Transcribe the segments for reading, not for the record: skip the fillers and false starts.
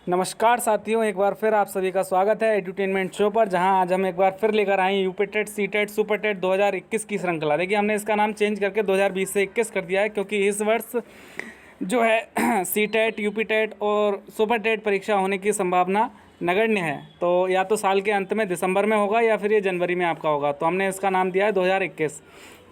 नमस्कार साथियों, एक बार फिर आप सभी का स्वागत है एडुटेनमेंट शो पर, जहां आज हम एक बार फिर लेकर आए UP TET CTET super TET 2021 की श्रृंखला। देखिए, हमने इसका नाम चेंज करके 2020 से 21 कर दिया है, क्योंकि इस वर्ष जो है सी टेट, यूपी टेट और सुपर टेट परीक्षा होने की संभावना नगण्य है। तो या तो साल के अंत में दिसंबर में होगा या फिर ये जनवरी में आपका होगा। तो हमने इसका नाम दिया है 2021।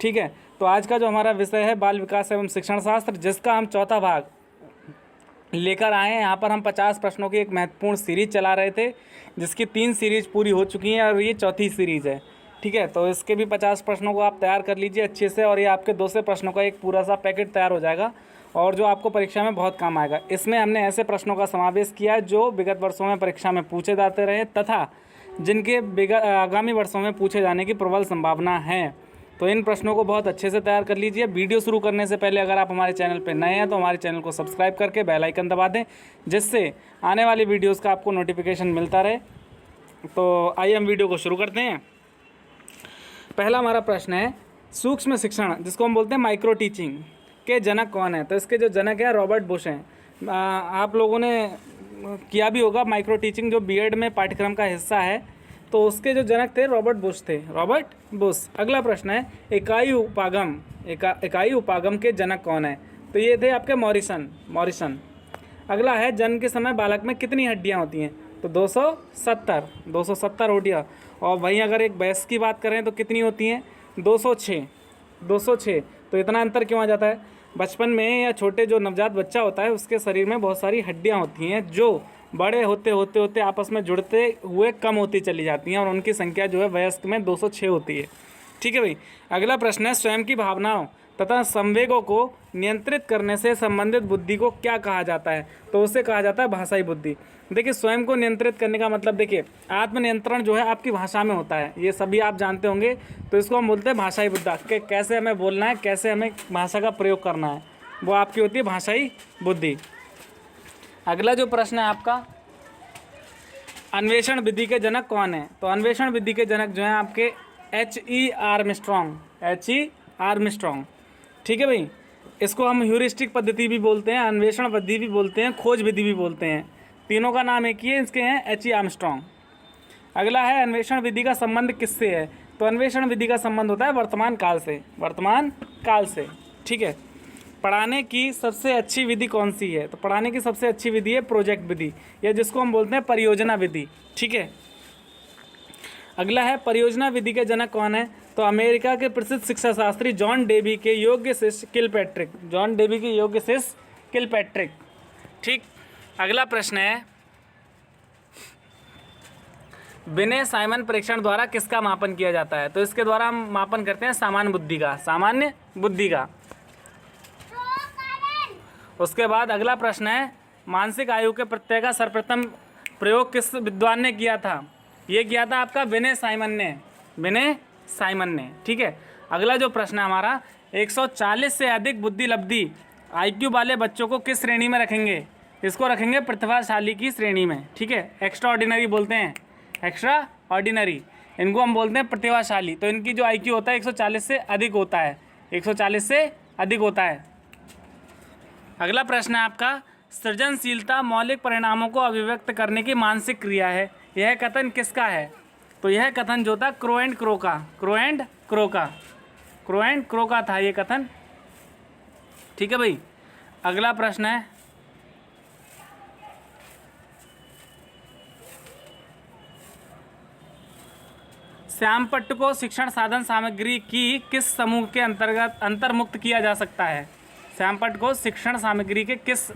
ठीक है, तो आज का जो हमारा विषय है बाल विकास एवं शिक्षण शास्त्र, जिसका हम चौथा भाग लेकर आए हैं। यहाँ पर हम 50 प्रश्नों की एक महत्वपूर्ण सीरीज चला रहे थे, जिसकी 3 सीरीज पूरी हो चुकी हैं और ये चौथी सीरीज़ है। ठीक है, तो इसके भी 50 प्रश्नों को आप तैयार कर लीजिए अच्छे से, और ये आपके 200 प्रश्नों का एक पूरा सा पैकेट तैयार हो जाएगा और जो आपको परीक्षा में बहुत काम आएगा। इसमें हमने ऐसे प्रश्नों का समावेश किया है जो विगत वर्षों में परीक्षा में पूछे जाते रहे तथा जिनके आगामी वर्षों में पूछे जाने की प्रबल संभावना है। तो इन प्रश्नों को बहुत अच्छे से तैयार कर लीजिए। वीडियो शुरू करने से पहले अगर आप हमारे चैनल पर नए हैं तो हमारे चैनल को सब्सक्राइब करके बेल आइकन दबा दें, जिससे आने वाली वीडियोस का आपको नोटिफिकेशन मिलता रहे। तो आइए हम वीडियो को शुरू करते हैं। पहला हमारा प्रश्न है, सूक्ष्म शिक्षण जिसको हम बोलते हैं माइक्रो टीचिंग के जनक कौन है? तो इसके जो जनक हैं रॉबर्ट बुश हैं। आप लोगों ने किया भी होगा माइक्रो टीचिंग, जो बीएड में पाठ्यक्रम का हिस्सा है। तो उसके जो जनक थे रॉबर्ट बुश थे, रॉबर्ट बुश। अगला प्रश्न है, इकाई उपागम के जनक कौन है? तो ये थे आपके मॉरिसन। अगला है, जन्म के समय बालक में कितनी हड्डियां होती हैं? तो 270 हड्डियां। और वहीं अगर एक वयस्क की बात करें तो कितनी होती हैं? 206। तो इतना अंतर क्यों आ जाता है? बचपन में या छोटे जो नवजात बच्चा होता है उसके शरीर में बहुत सारी हड्डियां होती हैं जो बड़े होते आपस में जुड़ते हुए कम होती चली जाती हैं, और उनकी संख्या जो है वयस्क में 206 होती है। ठीक है भाई। अगला प्रश्न है, स्वयं की भावनाओं तथा संवेगों को नियंत्रित करने से संबंधित बुद्धि को क्या कहा जाता है? तो उसे कहा जाता है भाषाई बुद्धि। देखिए, स्वयं को नियंत्रित करने का मतलब, देखिए आत्मनियंत्रण जो है आपकी भाषा में होता है, ये सभी आप जानते होंगे। तो इसको हम बोलते हैं भाषाई बुद्धि, कि कैसे हमें बोलना है, कैसे हमें भाषा का प्रयोग करना है, वो आपकी होती है भाषाई बुद्धि। अगला जो प्रश्न है आपका, अन्वेषण विधि के जनक कौन है? तो अन्वेषण विधि के जनक जो हैं आपके H.E. आर्मस्ट्रॉन्ग। ठीक है भाई। इसको हम ह्यूरिस्टिक पद्धति भी बोलते हैं, अन्वेषण विधि भी बोलते हैं, खोज विधि भी बोलते हैं। तीनों का नाम एक ही है, इसके हैं H.E. आर्मस्ट्रॉन्ग। अगला है, अन्वेषण विधि का संबंध किससे है? तो अन्वेषण विधि का संबंध होता है वर्तमान काल से। ठीक है। पढ़ाने की सबसे अच्छी विधि कौन सी है? तो पढ़ाने की सबसे अच्छी विधि है प्रोजेक्ट विधि, या जिसको हम बोलते हैं परियोजना विधि। ठीक है। अगला है, परियोजना विधि के जनक कौन है? तो अमेरिका के प्रसिद्ध शिक्षा शास्त्री जॉन डेवी के योग्य शिष्य किलपैट्रिक। ठीक। अगला प्रश्न है, बिने साइमन परीक्षण द्वारा किसका मापन किया जाता है? तो इसके द्वारा हम मापन करते हैं सामान्य बुद्धि का। उसके बाद अगला प्रश्न है, मानसिक आयु के प्रत्यय का सर्वप्रथम प्रयोग किस विद्वान ने किया था? ये किया था आपका विने साइमन ने। ठीक है। अगला जो प्रश्न है हमारा, 140 से अधिक बुद्धि लब्धि IQ वाले बच्चों को किस श्रेणी में रखेंगे? इसको रखेंगे प्रतिभाशाली की श्रेणी में। ठीक है। एक्स्ट्रा ऑर्डिनरी बोलते हैं, एक्स्ट्रा ऑर्डिनरी, इनको हम बोलते हैं प्रतिभाशाली। तो इनकी जो IQ होता है 140 से अधिक होता है। अगला प्रश्न है आपका, सृजनशीलता मौलिक परिणामों को अभिव्यक्त करने की मानसिक क्रिया है। यह कथन किसका है? तो यह कथन जो था क्रो एंड क्रो का था ये कथन। ठीक है भाई। अगला प्रश्न है, श्यामपट्ट को शिक्षण साधन सामग्री की किस समूह के अंतर्गत अंतर्मुक्त किया जा सकता है? श्यामपट्ट को शिक्षण सामग्री के किस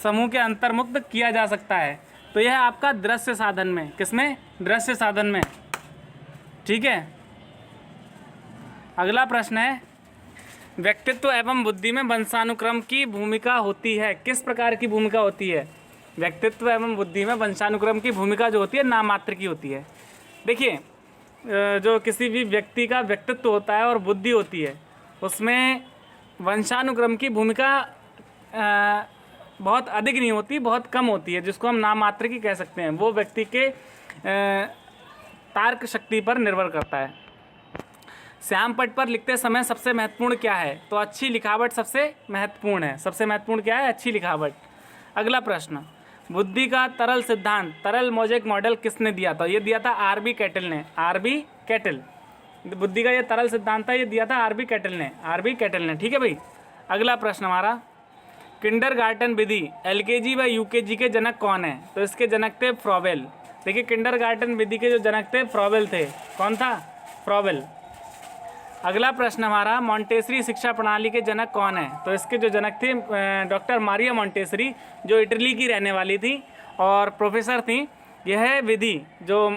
समूह के अंतर्मुक्त किया जा सकता है? तो यह आपका दृश्य साधन में, किसमें? दृश्य साधन में। ठीक है। अगला प्रश्न है, व्यक्तित्व एवं बुद्धि में वंशानुक्रम की भूमिका होती है। किस प्रकार की भूमिका होती है? व्यक्तित्व एवं बुद्धि में वंशानुक्रम की भूमिका जो होती है नाम मात्र की होती है। देखिए, जो किसी भी व्यक्ति का व्यक्तित्व होता है और बुद्धि होती है, उसमें वंशानुक्रम की भूमिका बहुत अधिक नहीं होती, बहुत कम होती है, जिसको हम नाम मात्र की कह सकते हैं। वो व्यक्ति के तार्क शक्ति पर निर्भर करता है। श्यामपट्ट पर लिखते समय सबसे महत्वपूर्ण क्या है? तो अच्छी लिखावट सबसे महत्वपूर्ण है। सबसे महत्वपूर्ण क्या है? अच्छी लिखावट। अगला प्रश्न, बुद्धि का तरल सिद्धांत, तरल मोज़ेक मॉडल किसने दिया था? ये दिया था आरबी कैटल ने। आरबी कैटल, बुद्धि का ये तरल सिद्धांत था, ये दिया था आरबी कैटल ने। आरबी कैटल ने, ठीक है भाई। अगला प्रश्न हमारा, किंडरगार्टन विधि एलकेजी व यूकेजी के जनक कौन है? तो इसके जनक थे फ्रॉबेल। देखिए किंडरगार्टन विधि के जो जनक थे फ्रॉबेल थे। कौन था? फ्रॉबेल। अगला प्रश्न हमारा, मॉन्टेसरी शिक्षा प्रणाली के जनक कौन है? तो इसके जो जनक थे डॉक्टर मारिया मॉन्टेसरी, जो इटली की रहने वाली थी और प्रोफेसर थी। यह विधि जो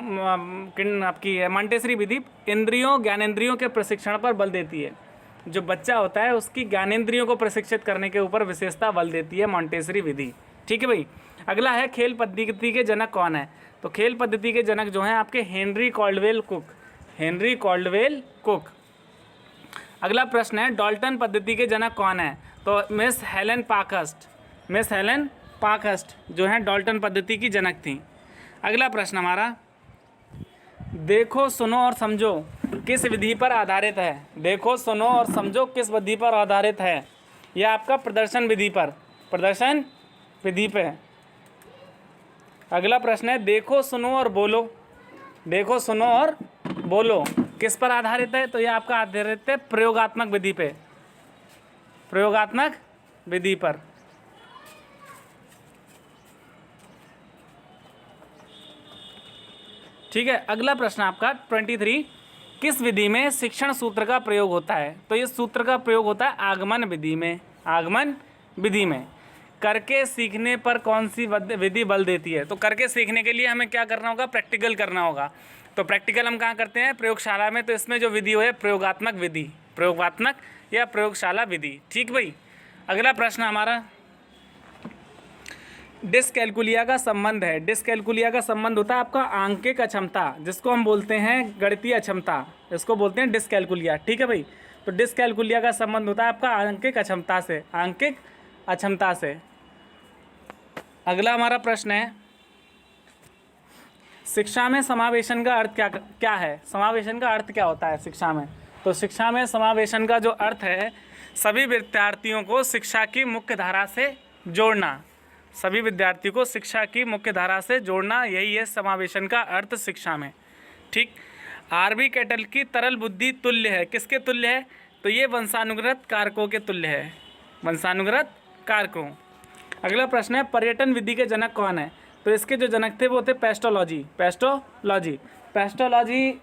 आपकी मॉन्टेसरी विधि इंद्रियों ज्ञानेंद्रियों के प्रशिक्षण पर बल देती है। जो बच्चा होता है उसकी ज्ञानेंद्रियों को प्रशिक्षित करने के ऊपर विशेषता बल देती है मॉन्टेसरी विधि, ठीक है भाई। अगला है, खेल पद्धति के जनक कौन है? तो खेल पद्धति के जनक जो हैं आपके Henry Caldwell cook. Henry Caldwell cook. अगला प्रश्न है, डाल्टन पद्धति के जनक कौन है? तो miss Helen Parkhurst. Miss Helen Parkhurst जो हैं डाल्टन पद्धति की जनक थी। अगला प्रश्न हमारा, देखो सुनो और समझो किस विधि पर आधारित है? देखो सुनो और समझो किस विधि पर आधारित है? यह आपका प्रदर्शन विधि पर, प्रदर्शन विधि पे। अगला प्रश्न है, देखो सुनो और बोलो। देखो सुनो और बोलो किस पर आधारित है? तो यह आपका आधारित है प्रयोगात्मक विधि पे, प्रयोगात्मक विधि पर। ठीक है। अगला प्रश्न आपका 23, किस विधि में शिक्षण सूत्र का प्रयोग होता है? तो ये सूत्र का प्रयोग होता है आगमन विधि में। आगमन विधि में करके सीखने पर कौन सी विधि बल देती है? तो करके सीखने के लिए हमें क्या करना होगा? प्रैक्टिकल करना होगा। तो प्रैक्टिकल हम कहाँ करते हैं? प्रयोगशाला में। तो इसमें जो विधि है प्रयोगात्मक विधि, प्रयोगात्मक या प्रयोगशाला विधि, ठीक भाई। अगला प्रश्न हमारा, डिस्कैलकुलिया का संबंध है। डिस्कैलकुलिया का संबंध होता है आपका आंकिक अक्षमता, जिसको हम बोलते हैं गणितीय अक्षमता, इसको बोलते हैं डिस्कैलकुलिया, ठीक है भाई। तो डिस्कैलकुलिया का संबंध होता है आपका आंकिक अक्षमता से, आंकिक अक्षमता से। अगला हमारा प्रश्न है, शिक्षा में समावेशन का अर्थ क्या है? समावेशन का अर्थ क्या होता है शिक्षा में? तो शिक्षा में समावेशन का जो अर्थ है, सभी विद्यार्थियों को शिक्षा की मुख्य धारा से जोड़ना। सभी विद्यार्थियों को शिक्षा की मुख्य धारा से जोड़ना, यही है समावेशन का अर्थ शिक्षा में, ठीक। आरबी कैटल की तरल बुद्धि तुल्य है, किसके तुल्य है? तो ये वंशानुगत कारकों के तुल्य है, वंशानुगत कारकों। अगला प्रश्न है, पर्यटन विधि के जनक कौन है? तो इसके जो जनक थे वो थे पेस्टोलॉजी। पेस्टोलॉजी, पेस्टोलॉजी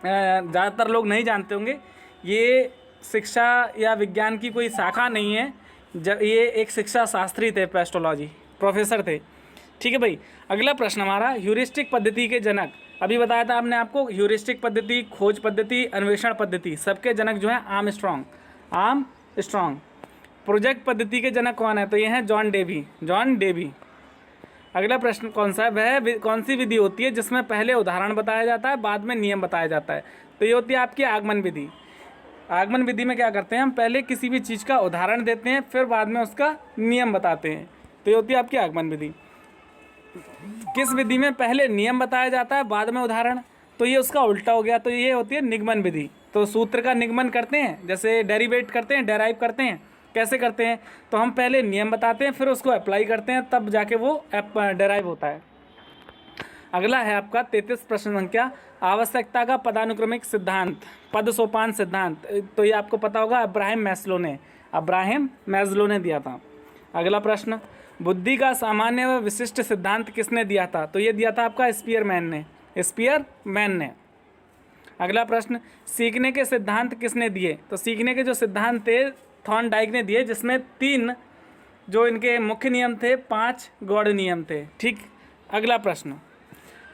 ज़्यादातर लोग नहीं जानते होंगे। ये शिक्षा या विज्ञान की कोई शाखा नहीं है, जब ये एक शिक्षा शास्त्री थे, पेस्टोलॉजी प्रोफेसर थे, ठीक है भाई। अगला प्रश्न हमारा, ह्यूरिस्टिक पद्धति के जनक। अभी बताया था हमने आपको, ह्यूरिस्टिक पद्धति, खोज पद्धति, अन्वेषण पद्धति, सबके जनक जो हैं आर्मस्ट्रॉन्ग, आर्मस्ट्रॉन्ग। प्रोजेक्ट पद्धति के जनक कौन है? तो ये हैं जॉन डेवी, जॉन डेवी। अगला प्रश्न कौन सा है? वह कौन सी विधि होती है जिसमें पहले उदाहरण बताया जाता है, बाद में नियम बताया जाता है? तो ये होती है आपकी आगमन विधि। आगमन विधि में क्या करते हैं हम? पहले किसी भी चीज़ का उदाहरण देते हैं, फिर बाद में उसका नियम बताते हैं। तो ये होती है आपकी आगमन विधि। किस विधि में पहले नियम बताया जाता है, बाद में उदाहरण? तो ये उसका उल्टा हो गया। तो ये होती है निगमन विधि। तो सूत्र का निगमन करते हैं, जैसे डेरिवेट करते हैं, डेराइव करते हैं। कैसे करते हैं? तो हम पहले नियम बताते हैं, फिर उसको अप्लाई करते हैं, तब जाके वो डेराइव होता है। अगला है आपका 33 प्रश्न संख्या, आवश्यकता का पदानुक्रमिक सिद्धांत, पद सोपान सिद्धांत। तो ये आपको पता होगा, अब्राहम मैस्लो ने दिया था। अगला प्रश्न, बुद्धि का सामान्य व विशिष्ट सिद्धांत किसने दिया था? तो ये दिया था आपका स्पीयरमैन ने। अगला प्रश्न, सीखने के सिद्धांत किसने दिए? तो सीखने के जो सिद्धांत थे थॉर्नडाइक ने दिए, जिसमें 3 जो इनके मुख्य नियम थे, 5 गौड़ नियम थे, ठीक। अगला प्रश्न,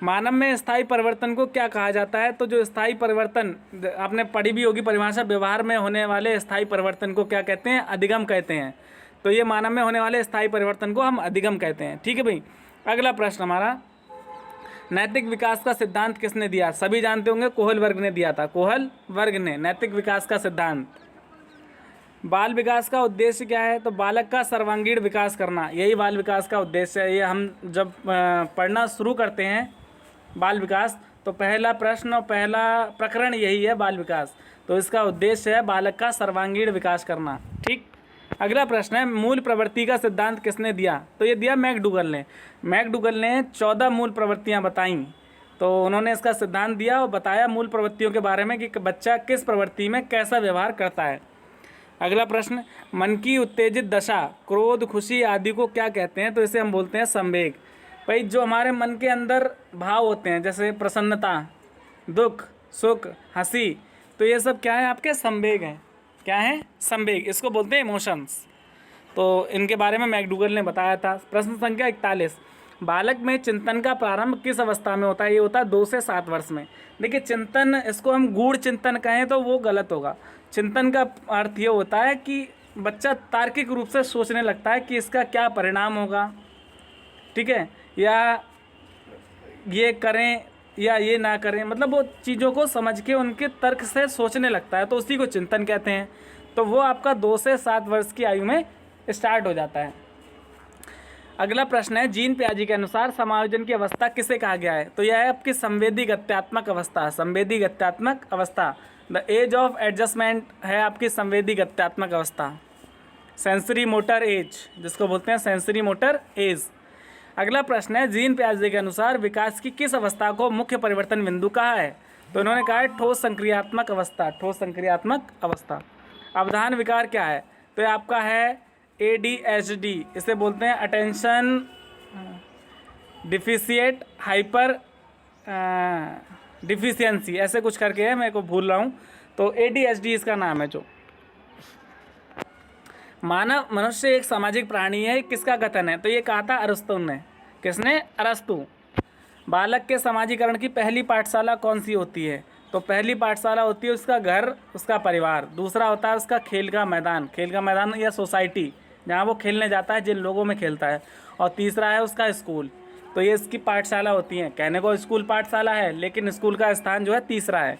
मानव में स्थायी परिवर्तन को क्या कहा जाता है? तो जो स्थायी परिवर्तन आपने पढ़ी भी होगी परिभाषा, व्यवहार में होने वाले स्थायी परिवर्तन को क्या कहते हैं? अधिगम कहते हैं। तो ये मानव में होने वाले स्थायी परिवर्तन को हम अधिगम कहते हैं, ठीक है भाई। अगला प्रश्न हमारा, नैतिक विकास का सिद्धांत किसने दिया? सभी जानते होंगे, कोहल वर्ग ने दिया था, कोहल वर्ग ने नैतिक विकास का सिद्धांत। बाल विकास का उद्देश्य क्या है? तो बालक का सर्वांगीण विकास करना, यही बाल विकास का उद्देश्य है। ये हम जब पढ़ना शुरू करते हैं बाल विकास, तो पहला प्रश्न और पहला प्रकरण यही है, बाल विकास। तो इसका उद्देश्य है बालक का सर्वांगीण विकास करना, ठीक। अगला प्रश्न है, मूल प्रवृत्ति का सिद्धांत किसने दिया? तो ये दिया मैकडूगल ने। मैकडूगल ने 14 मूल प्रवृत्तियां बताई, तो उन्होंने इसका सिद्धांत दिया और बताया मूल प्रवृत्तियों के बारे में कि बच्चा किस प्रवृत्ति में कैसा व्यवहार करता है। अगला प्रश्न, मन की उत्तेजित दशा, क्रोध, खुशी आदि को क्या कहते हैं? तो इसे हम बोलते हैं संवेग। भाई जो हमारे मन के अंदर भाव होते हैं, जैसे प्रसन्नता, दुख, सुख, हंसी, तो ये सब क्या है? आपके संवेग हैं। क्या है? संवेग। इसको बोलते हैं इमोशंस। तो इनके बारे में मैकडूगल ने बताया था। प्रश्न संख्या 41, बालक में चिंतन का प्रारंभ किस अवस्था में होता है? ये होता है 2 से 7 वर्ष में। देखिए चिंतन, इसको हम गूढ़ चिंतन कहें तो वो गलत होगा। चिंतन का अर्थ ये होता है कि बच्चा तार्किक रूप से सोचने लगता है कि इसका क्या परिणाम होगा, ठीक है, या ये करें या ये ना करें, मतलब वो चीज़ों को समझ के उनके तर्क से सोचने लगता है, तो उसी को चिंतन कहते हैं। तो वो आपका 2 से 7 वर्ष की आयु में स्टार्ट हो जाता है। अगला प्रश्न है, जीन पियाजे के अनुसार समायोजन की अवस्था किसे कहा गया है? तो यह है आपकी संवेदी गत्यात्मक अवस्था। संवेदी गत्यात्मक अवस्था, द एज ऑफ एडजस्टमेंट है आपकी संवेदी गत्यात्मक अवस्था, सेंसरी मोटर एज, जिसको बोलते हैं सेंसरी मोटर एज। अगला प्रश्न है, जीन पियाजे के अनुसार विकास की किस अवस्था को मुख्य परिवर्तन बिंदु कहा है? तो इन्होंने कहा है ठोस संक्रियात्मक अवस्था। ठोस संक्रियात्मक अवस्था। अवधान विकार क्या है? तो ये आपका है ADHD, इसे बोलते हैं अटेंशन डिफिशिएट हाइपर डिफिशियंसी, ऐसे कुछ करके है, मैं को भूल रहा हूँ। तो ADHD इसका नाम है। जो मानव मनुष्य एक सामाजिक प्राणी है, किसका कथन है? तो ये कहा था अरस्तु ने। किसने? अरस्तु। बालक के समाजीकरण की पहली पाठशाला कौन सी होती है? तो पहली पाठशाला होती है उसका घर, उसका परिवार। दूसरा होता है उसका खेल का मैदान, खेल का मैदान या सोसाइटी जहाँ वो खेलने जाता है, जिन लोगों में खेलता है। और तीसरा है उसका स्कूल। तो ये इसकी पाठशाला होती हैं। कहने को स्कूल पाठशाला है, लेकिन स्कूल का स्थान जो है तीसरा है।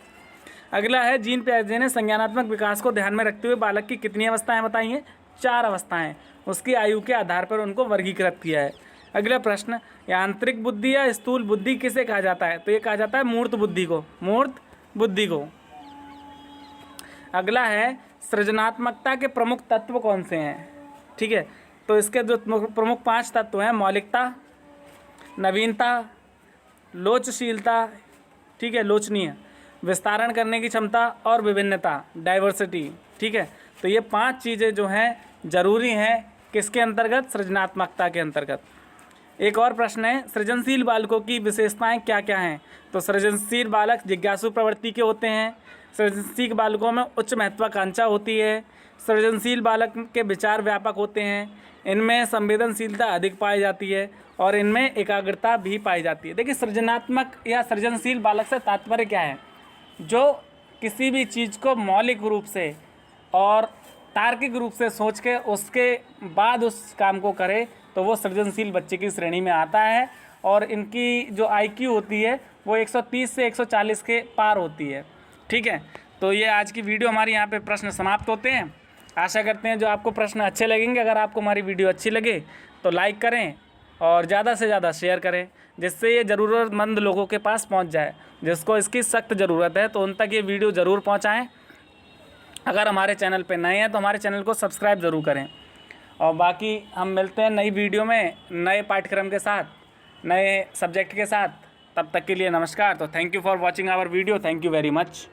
अगला है, जीन पियाजे ने संज्ञानात्मक विकास को ध्यान में रखते हुए बालक की कितनी अवस्थाएं बताई हैं? 4 अवस्थाएं। उसकी आयु के आधार पर उनको वर्गीकृत किया है। अगला प्रश्न, यांत्रिक बुद्धि या स्थूल बुद्धि किसे कहा जाता है? तो ये कहा जाता है मूर्त बुद्धि को। मूर्त बुद्धि को। अगला है, सृजनात्मकता के प्रमुख तत्व कौन से हैं? ठीक है, तो इसके जो प्रमुख 5 तत्व हैं, मौलिकता, नवीनता, लोचशीलता, ठीक है, लोचनीय, विस्तारण करने की क्षमता और विभिन्नता, डाइवर्सिटी। ठीक है, तो ये 5 चीज़ें जो हैं जरूरी हैं किसके अंतर्गत? सृजनात्मकता के अंतर्गत। एक और प्रश्न है, सृजनशील बालकों की विशेषताएं क्या क्या हैं? तो सृजनशील बालक जिज्ञासु प्रवृत्ति के होते हैं। सृजनशील बालकों में उच्च महत्वाकांक्षा होती है। सृजनशील बालक के विचार व्यापक होते हैं। इनमें संवेदनशीलता अधिक पाई जाती है और इनमें एकाग्रता भी पाई जाती है। देखिए सृजनात्मक या सृजनशील बालक से तात्पर्य क्या है? जो किसी भी चीज़ को मौलिक रूप से और तार्किक रूप से सोच के उसके बाद उस काम को करे, तो वो सृजनशील बच्चे की श्रेणी में आता है। और इनकी जो IQ होती है वो 130 से 140 के पार होती है। ठीक है, तो ये आज की वीडियो हमारी यहाँ पे प्रश्न समाप्त होते हैं। आशा करते हैं जो आपको प्रश्न अच्छे लगेंगे। अगर आपको हमारी वीडियो अच्छी लगे तो लाइक करें और ज़्यादा से ज़्यादा शेयर करें, जिससे ये ज़रूरतमंद लोगों के पास पहुँच जाए। जिसको इसकी सख्त ज़रूरत है तो उन तक ये वीडियो ज़रूर पहुँचाएँ। अगर हमारे चैनल पे नए हैं तो हमारे चैनल को सब्सक्राइब ज़रूर करें। और बाकी हम मिलते हैं नई वीडियो में, नए पाठ्यक्रम के साथ, नए सब्जेक्ट के साथ। तब तक के लिए नमस्कार। तो thank you for watching our video. Thank you very much.